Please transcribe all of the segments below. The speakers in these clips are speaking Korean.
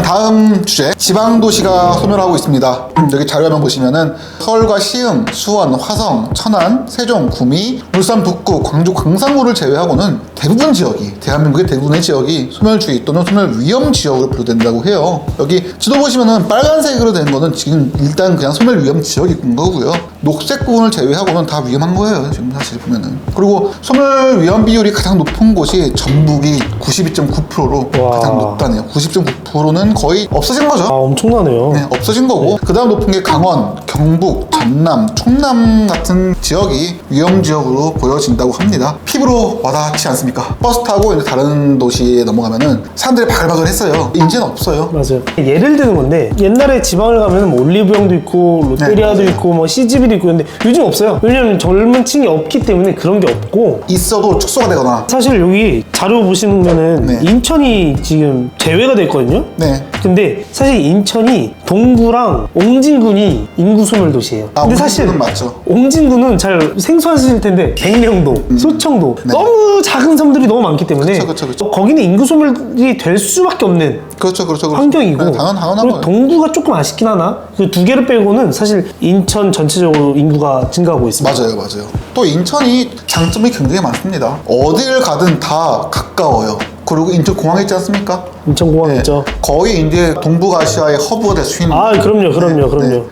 다음 주제, 지방도시가 소멸하고 있습니다. 여기 자료화면 보시면은 서울과 시흥, 수원, 화성, 천안, 세종, 구미, 울산 북구, 광주, 광산구를 제외하고는 대부분 지역이, 대한민국의 대부분의 지역이 소멸주의 또는 소멸 위험 지역으로 분류된다고 해요. 여기 지도 보시면은 빨간색으로 된 거는 지금 일단 그냥 소멸 위험 지역인 거고요. 녹색 부분을 제외하고는 다 위험한 거예요, 지금 사실 보면은. 그리고 소멸 위험 비율이 가장 높은 곳이 전북이 92.9%로 가장 높다네요. 90.9%는 거의 없어진 거죠. 엄청나네요. 네, 없어진 거고. 그 다음 높은 게 강원, 경북, 전남, 충남 같은 지역이 위험 지역으로 보여진다고 합니다. 피부로 와닿지 않습니까? 버스 타고 이제 다른 도시에 넘어가면은 사람들이 바글바글 했어요. 인제는 없어요. 맞아요. 예를 드는 건데, 옛날에 지방을 가면 뭐 올리브영도 있고 롯데리아도 있고 뭐 CGV도 있고, 근데 요즘 없어요. 왜냐면 젊은 층이 없기 때문에 그런 게 없고, 있어도 축소가 되거나. 사실 여기 자료 보시면은 인천이 지금 제외가 됐거든요. 네. 근데 사실 인천이 동구랑 옹진군이 인구 소멸 도시예요. 근데 사실 맞죠. 옹진군은 잘 생소하실 텐데 백령도, 소청도 너무 작은 섬들이 너무 많기 때문에 그쵸. 거기는 인구 소멸이 될 수밖에 없는 그렇죠. 환경이고, 네, 당연한 그리고 거예요. 동구가 조금 아쉽긴 하나 그 두 개를 빼고는 사실 인천 전체적으로 인구가 증가하고 있습니다. 맞아요. 또 인천이 장점이 굉장히 많습니다. 어딜 가든 다 가까워요. 그리고 인천공항 있지 않습니까? 인천공항 있죠. 거의 이제 동북아시아의 허브가 될 수 있는. 그럼요.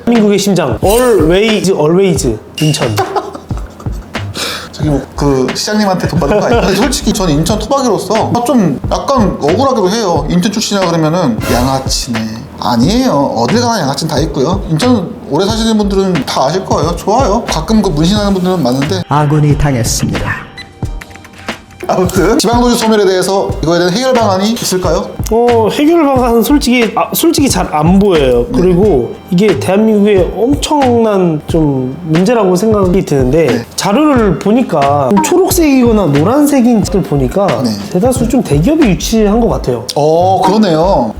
한민국의 심장. always 인천. 저기 그 시장님한테 돈 받은 거 아니에요? 근데 솔직히 저는 인천 토박이로서 좀 약간 억울하기도 해요. 인천 출신이라 그러면은 양아치네. 아니에요. 어딜 가나 양아치는 다 있고요. 인천 오래 사시는 분들은 다 아실 거예요. 좋아요. 가끔 그 문신하는 분들은 많은데. 아군이 당했습니다. 아무튼 지방도시 소멸에 대해서 이거에 대한 해결 방안이 있을까요? 해결 방안은 솔직히 잘 안 보여요. 그리고 이게 대한민국의 엄청난 좀 문제라고 생각이 드는데, 자료를 보니까 좀 초록색이거나 노란색인 것들 보니까 대다수 좀 대기업이 유치한 것 같아요. 그러네요.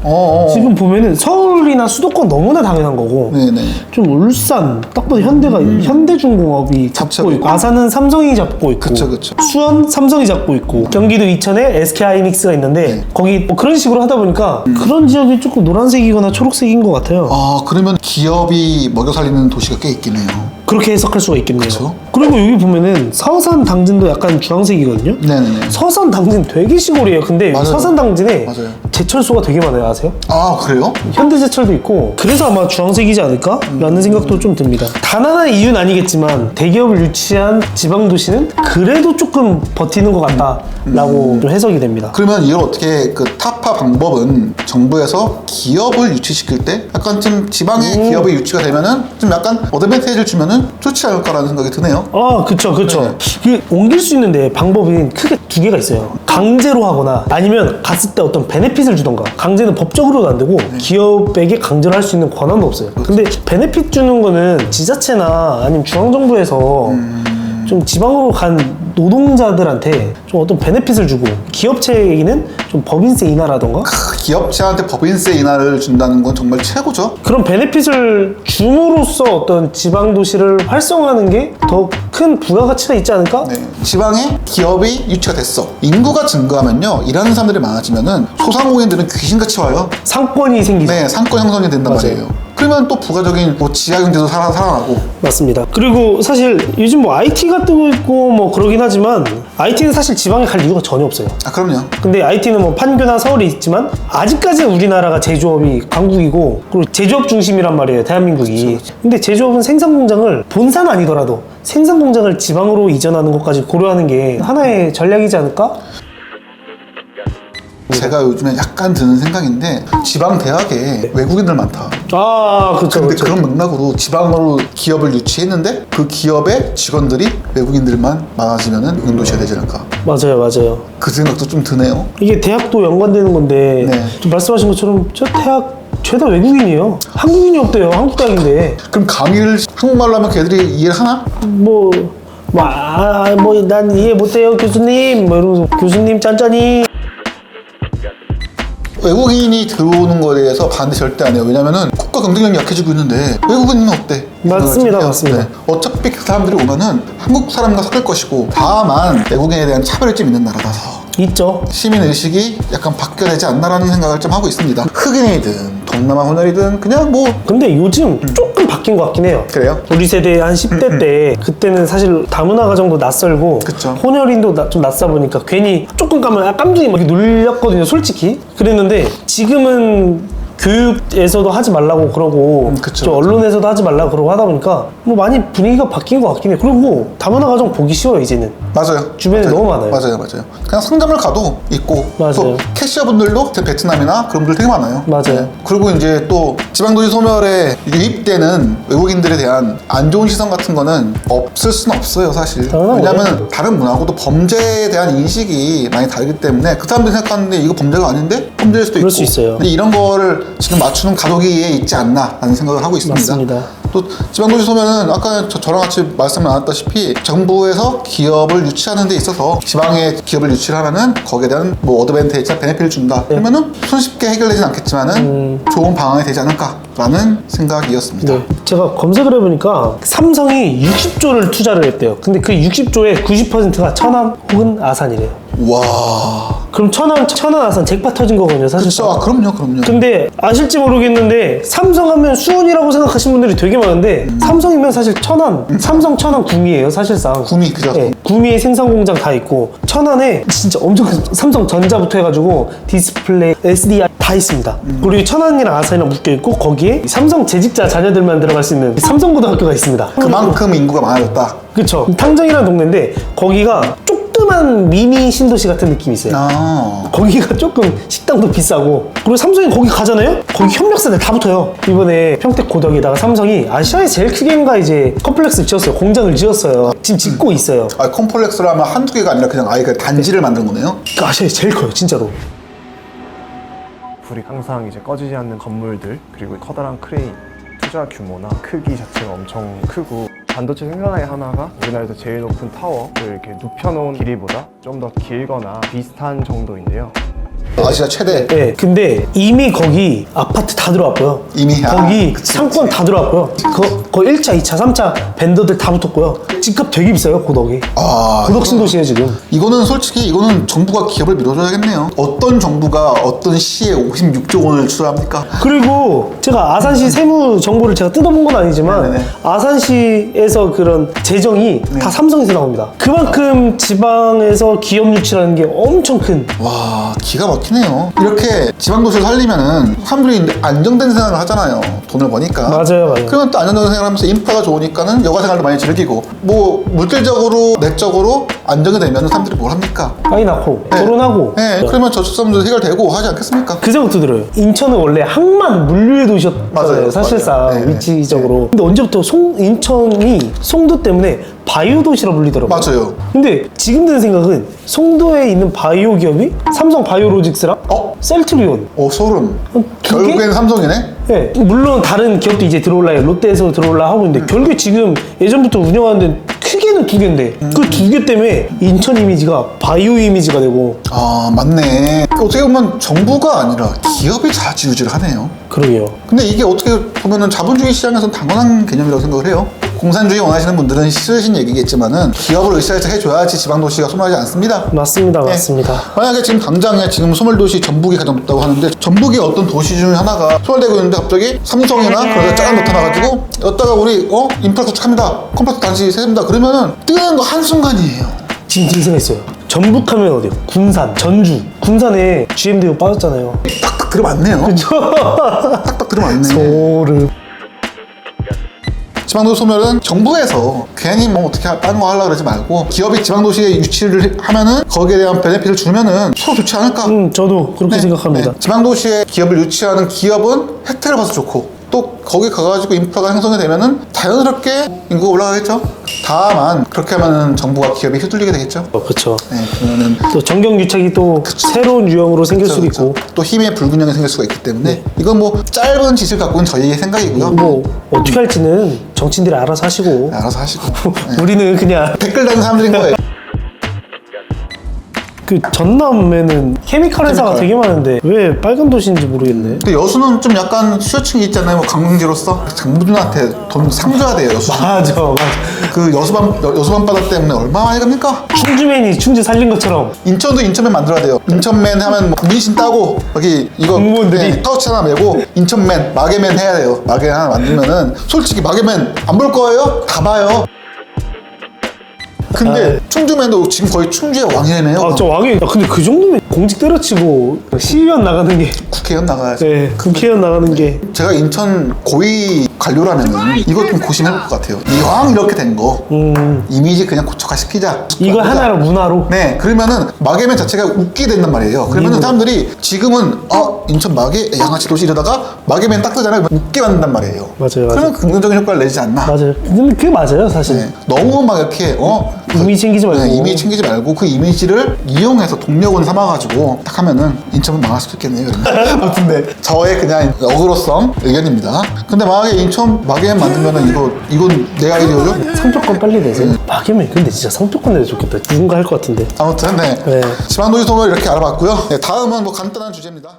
지금 보면은 서울이나 수도권 너무나 당연한 거고, 네네. 좀 울산 딱 봐도 현대중공업이 잡고 있고, 아산은 삼성이 잡고 있고, 그쵸. 수원 삼성이 잡고 있고, 경기도 이천에 SK하이닉스가 있는데 거기 뭐 그런 식으로 하다 보니까 그런 지역이 조금 노란색이거나 초록색인 것 같아요. 그러면 기업이 먹여 살리는 도시가 꽤 있긴 해요. 그렇게 해석할 수가 있겠네요. 그쵸? 그리고 여기 보면은 서산 당진도 약간 주황색이거든요. 네네네. 서산 당진 되게 시골이에요. 근데 맞아요. 서산 당진에 맞아요. 제철소가 되게 많아요. 아세요? 그래요? 현대제철도 있고, 그래서 아마 주황색이지 않을까? 라는 생각도 좀 듭니다. 단 하나의 이유는 아니겠지만 대기업을 유치한 지방도시는 그래도 조금 버티는 것 같다라고 좀 해석이 됩니다. 그러면 이걸 어떻게 그 타파 방법은 정부에서 기업을 유치시킬 때 약간 좀 지방의 기업이 유치가 되면은 좀 약간 어드밴티지를 주면은 좋지 않을까라는 생각이 드네요. 그쵸. 그 옮길 수 있는데 방법이 크게 두 개가 있어요. 강제로 하거나 아니면 갔을 때 어떤 베네핏을 주던가. 강제는 법적으로도 안 되고 기업에게 강제로 할 수 있는 권한도 없어요. 근데 베네핏 주는 거는 지자체나 아니면 중앙정부에서 좀 지방으로 간 노동자들한테 좀 어떤 베네핏을 주고, 기업체에게는 좀 법인세 인하라던가 기업체한테 법인세 인하를 준다는 건 정말 최고죠. 그런 베네핏을 줌으로써 어떤 지방도시를 활성화하는 게 더 큰 부가가치가 있지 않을까? 지방에 기업이 유치가 됐어. 인구가 증가하면요, 일하는 사람들이 많아지면은 소상공인들은 귀신같이 와요. 상권이 생기죠. 상권 형성이 된단 말이에요. 그러면 또 부가적인 지하경제도 살아나고. 맞습니다. 그리고 사실 요즘 뭐 IT가 뜨고 있고 뭐 그러긴 하지만, IT는 사실 지방에 갈 이유가 전혀 없어요. 그럼요. 근데 IT는 뭐 판교나 서울이 있지만 아직까지는 우리나라가 제조업이 강국이고, 그리고 제조업 중심이란 말이에요, 대한민국이. 그쵸. 근데 제조업은 생산 공장을 본사는 아니더라도 생산 공장을 지방으로 이전하는 것까지 고려하는 게 하나의 전략이지 않을까? 제가 요즘에 약간 드는 생각인데, 지방 대학에 외국인들 많다. 그쵸. 근데 그런 맥락으로 지방으로 기업을 유치했는데 그 기업의 직원들이 외국인들만 많아지면은 응도시가 되지 않을까. 맞아요. 그 생각도 좀 드네요. 이게 대학도 연관되는 건데, 좀 말씀하신 것처럼 저 대학 죄다 외국인이에요. 한국인이 없대요. 한국 대학인데. 그럼 강의를 한국말로 하면 걔들이 이해를 하나? 난 이해 못해요, 교수님. 이러면서 교수님 짠짠이. 외국인이 들어오는 거에 대해서 반대 절대 안 해요. 왜냐면은 국가 경쟁력이 약해지고 있는데 외국인은 어때? 맞습니다. 어차피 그 사람들이 오면은 한국 사람과 섞일 것이고, 다만 외국인에 대한 차별이 좀 있는 나라라서 있죠. 시민 의식이 약간 바뀌어야 되지 않나라는 생각을 좀 하고 있습니다. 흑인이든 동남아 혼혈이든 그냥 뭐 근데 요즘 조금 바뀐 것 같긴 해요. 그래요? 우리 세대 한 10대 때 그때는 사실 다문화 가정도 낯설고 그쵸. 혼혈인도 좀 낯서 보니까 괜히 조금 가면 깜둥이 막 이렇게 놀렸거든요, 솔직히. 그랬는데 지금은 교육에서도 하지 말라고 그러고 그쵸, 좀 언론에서도 하지 말라고 그러고 하다 보니까 뭐 많이 분위기가 바뀐 것 같긴 해요. 그리고 다문화 가정 보기 쉬워요, 이제는. 맞아요. 주변에 맞아요. 너무 많아요. 맞아요. 그냥 상점을 가도 있고 맞아요. 또 캐시어분들도 베트남이나 그런 분들 되게 많아요. 맞아요. 그리고 이제 또 지방도시 소멸에 유입되는 외국인들에 대한 안 좋은 시선 같은 거는 없을 수는 없어요, 사실. 당연한 왜냐하면 다른 문화하고도 범죄에 대한 인식이 많이 다르기 때문에 그 사람들이 생각하는데 이거 범죄가 아닌데 범죄일 수도 있고. 그럴 수 있어요. 근데 이런 거를 지금 맞추는 가도기에 있지 않나라는 생각을 하고 있습니다. 맞습니다. 또 지방도시 소멸은 아까 저랑 같이 말씀 나눴다시피 정부에서 기업을 유치하는 데 있어서 지방에 기업을 유치를 하면은 거기에 대한 뭐 어드밴테이지나 베네핏을 준다. 그러면은 손쉽게 해결되진 않겠지만은 좋은 방안이 되지 않을까라는 생각이었습니다. 네. 제가 검색을 해보니까 삼성이 60조를 투자를 했대요. 근데 그 60조의 90%가 천안 혹은 아산이래요. 와. 그럼 천안 아산 잭팟 터진 거거든요, 사실. 그쵸. 아, 그럼요. 근데 아실지 모르겠는데 삼성하면 수원이라고 생각하시는 분들이 되게 많은데 삼성이면 사실 천안, 삼성 천안 구미예요, 사실상. 구미, 그죠? 네, 구미에 생산 공장 다 있고 천안에 진짜 엄청 삼성전자부터 해가지고 디스플레이, SDI 다 있습니다. 그리고 천안이랑 아산이랑 묶여 있고 거기에 삼성 재직자 자녀들만 들어갈 수 있는 삼성고등학교가 있습니다. 그만큼 인구가 많아졌다. 그쵸. 탕정이라는 동네인데 거기가 조그만 미니 신도시 같은 느낌이 있어요. 아. 거기가 조금 식당도 비싸고 그리고 삼성이 거기 가잖아요? 거기 협력사들 다 붙어요. 이번에 평택 고덕에다가 삼성이 아시아에서 제일 크게인가 이제 컴플렉스를 지었어요. 공장을 지었어요. 지금 짓고 있어요. 아, 컴플렉스라면 한두 개가 아니라 그냥 아예 그 단지를 만든 거네요? 그 아시아에서 제일 커요, 진짜로. 불이 항상 이제 꺼지지 않는 건물들 그리고 커다란 크레인 투자 규모나 크기 자체가 엄청 크고 반도체 생산라인 하나가 우리나라에서 제일 높은 타워를 이렇게 눕혀놓은 길이보다 좀 더 길거나 비슷한 정도인데요. 아시아 최대. 네, 근데 이미 거기 아파트 다 들어왔고요. 이미? 거기 아, 그치, 상권 다 들어왔고요. 거 1차, 2차, 3차 밴더들 다 붙었고요. 집값 되게 비싸요, 고덕이. 아, 고덕 신도시에 지금. 이거는 솔직히 이거는 정부가 기업을 밀어줘야겠네요. 어떤 정부가 어떤 시에 56조 원을 투자합니까? 그리고 제가 아산시 세무 정보를 제가 뜯어본 건 아니지만 네네. 아산시에서 그런 재정이 다 삼성에서 나옵니다. 그만큼 지방에서 기업 유치라는 게 엄청 큰. 와, 기가 막히네요. 이렇게 지방도시를 살리면은 사람들이 안정된 생활을 하잖아요. 돈을 버니까. 맞아요. 그러면 또 안정된 생활을 하면서 인프라가 좋으니까는 여가 생활도 많이 즐기고 뭐 물질적으로 내적으로 안정이 되면 사람들이 뭘 합니까? 아이 낳고 네. 결혼하고. 네, 그러면 저축성도 해결되고 하지 않겠습니까? 그 생각도 들어요. 인천은 원래 항만 물류의 도시였잖아요, 맞아요. 사실상. 맞아요. 네, 위치적으로. 근데 언제부터 인천이 송도 때문에 바이오 도시라 불리더라고요. 맞아요. 근데 지금 드는 생각은 송도에 있는 바이오 기업이 삼성 바이오로직스랑 셀트리온. 소름. 두 개? 결국엔 삼성이네? 네, 물론 다른 기업도 이제 들어올라요. 롯데에서 들어올라 하고 있는데 결국에 지금 예전부터 운영하는 크게는 두 개인데 그 두 개 때문에 인천 이미지가 바이오 이미지가 되고. 아, 맞네. 어떻게 보면 정부가 아니라 기업이 자지우지를 하네요. 그러게요. 근데 이게 어떻게 보면은 자본주의 시장에서는 당연한 개념이라고 생각을 해요. 공산주의 원하시는 분들은 싫으신 얘기겠지만은 기업을 으쌰으쌰 해줘야지 지방도시가 소멸하지 않습니다. 맞습니다. 네. 맞습니다. 만약에 지금 당장에 지금 소멸도시 전북이 가장 높다고 하는데 전북의 어떤 도시 중 하나가 소멸되고 있는데 갑자기 삼성이나 그런 데 쫙 나타나가지고 여기다가 우리 인프라 구축합니다. 컴퓨터 단지 세웁니다. 그러면은 뜨는 거 한순간이에요. 지금 드는 생각 있어요. 전북하면 어디요? 군산, 전주. 군산에 GM대유 빠졌잖아요. 딱딱 들어맞네요. 그죠? 딱딱 들어맞네. 소름. 지방도시 소멸은 정부에서 괜히 뭐 어떻게 다른 거 하려고 그러지 말고 기업이 지방도시에 유치를 하면은 거기에 대한 베네핏을 주면은 서로 좋지 않을까? 저도 그렇게 생각합니다. 네. 지방도시에 기업을 유치하는 기업은 혜택을 봐서 좋고 또 거기 가가지고 인프라가 형성이 되면은 자연스럽게 인구가 올라가겠죠. 다만 그렇게 하면은 정부와 기업이 휘둘리게 되겠죠. 그렇죠. 네, 그러면은 또 정경유착이 또 새로운 유형으로 생길 수도 있고. 또 힘의 불균형이 생길 수가 있기 때문에 이건 뭐 짧은 짓을 갖고는 저희의 생각이고요. 뭐 어떻게 할지는 정치인들이 알아서 하시고 네, 알아서 하시고. 네. 우리는 그냥 댓글 다는 사람들인 거예요. 그 전남에는 케미칼 회사가 되게 많은데 왜 빨간 도시인지 모르겠네. 근데 여수는 좀 약간 수요층이 있잖아요. 뭐 관광지로서 장부들한테 돈 상줘야 돼요. 여수. 맞아. 그 여수밤 바다 때문에 얼마나 많이 갑니까? 충주맨이 충주 살린 것처럼. 인천도 인천맨 만들어야 돼요. 인천맨 하면 뭐 민신 따고 여기 이거 공무원들이. 파우치 하나 메고 인천맨 마개맨 해야 돼요. 마개 하나 만들면은 솔직히 마개맨 안 볼 거예요? 다 봐요. 근데 충주맨도 지금 거의 충주의 왕이네요. 아, 저 왕이. 야, 근데 그 정도면 공직 때려치고 시의원 나가는 게. 국회의원 나가야지. 네, 국회의원 나가는 게. 제가 인천 고위 관료라면은 이거 좀 고심해볼 것 같아요. 이왕 이렇게 된 거 이미지 그냥 고착화시키자. 이거 하나로 문화로. 네, 그러면은 마개맨 자체가 웃기게 된단 말이에요. 그러면은 사람들이 지금은 인천 마개 양아치 도시 이러다가 마개맨 딱 뜨잖아요. 웃게 만든단 말이에요. 맞아요. 그러면 긍정적인 효과를 내지 않나. 맞아요. 근데 그게 맞아요, 사실. 네, 너무 막 이렇게 이미지 챙기지 말고. 네, 이미지 챙기지 말고 그 이미지를 이용해서 동력원 삼아가지고 딱 하면은 인천은 망할 수도 있겠네요. 아무튼 네, 저의 그냥 어그로성 의견입니다. 근데 만약에 인천 마개맨 만들면은 이건 내 아이디어죠? 상표권 빨리 내세요. 마개맨 근데 진짜 상표권 내도 좋겠다. 누군가 할 것 같은데. 아무튼 네, 네. 지방도시 소멸 이렇게 알아봤고요. 네, 다음은 뭐 간단한 주제입니다.